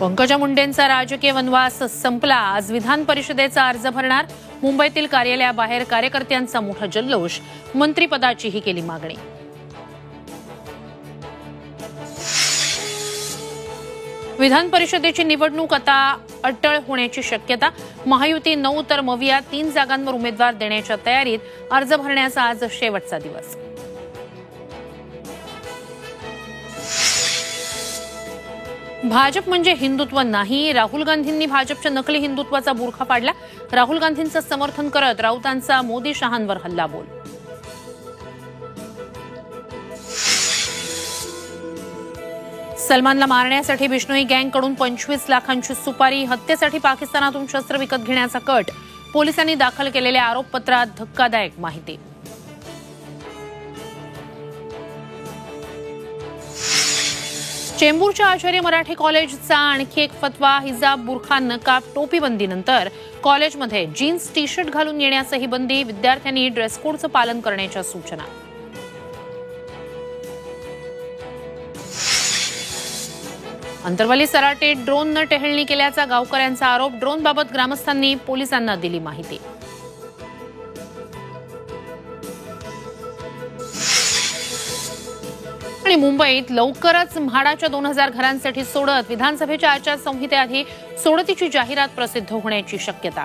पंकजा मुंडेंचा राजकीय वनवास संपला। आज विधान परिषदेचा अर्ज भरणार। मुंबईतील कार्यालयाबाहेर कार्यकर्त्यांचा मोठा जल्लोष। मंत्रिपदाचीही केली मागणी। विधान परिषदेची निवडणूक आता अटळ होण्याची शक्यता। महायुती 9 तर मविया 3 जागांवर उमेदवार देण्याच्या तयारीत। अर्ज भरण्याचा आज शेवटचा दिवस। भाजप म्हणजे हिंदुत्व नाही। राहुल गांधींनी भाजपच्या नकली हिंदुत्वाचा बुरखा पाडला। राहुल गांधींचं समर्थन करत राऊतांचा मोदी शहांवर हल्लाबोल। सलमानला मारण्यासाठी बिश्नोई गँगकडून 25 लाखांची सुपारी। हत्येसाठी पाकिस्तानातून शस्त्र विकत घेण्याचा कट। पोलिसांनी दाखल केलेल्या आरोपपत्रात धक्कादायक माहिती। चेंबूरच्या आचार्य मराठे कॉलेजचा आणखी एक फतवा। हिजाब, बुरखा, नकाब, टोपीबंदीनंतर कॉलेजमध्ये जीन्स टी शर्ट घालून येण्यासही बंदी। विद्यार्थ्यांनी ड्रेस कोडचं पालन करण्याच्या सूचना। अंतरवली सराटे ड्रोननं टेहळणी केल्याचा गावकऱ्यांचा आरोप। ड्रोनबाबत ग्रामस्थांनी पोलिसांना दिली माहिती। आणि मुंबईत लवकरच म्हाडाच्या 2000 घरांसाठी सोडत। विधानसभेच्या आचारसंहितेआधी सोडतीची जाहिरात प्रसिद्ध होण्याची शक्यता।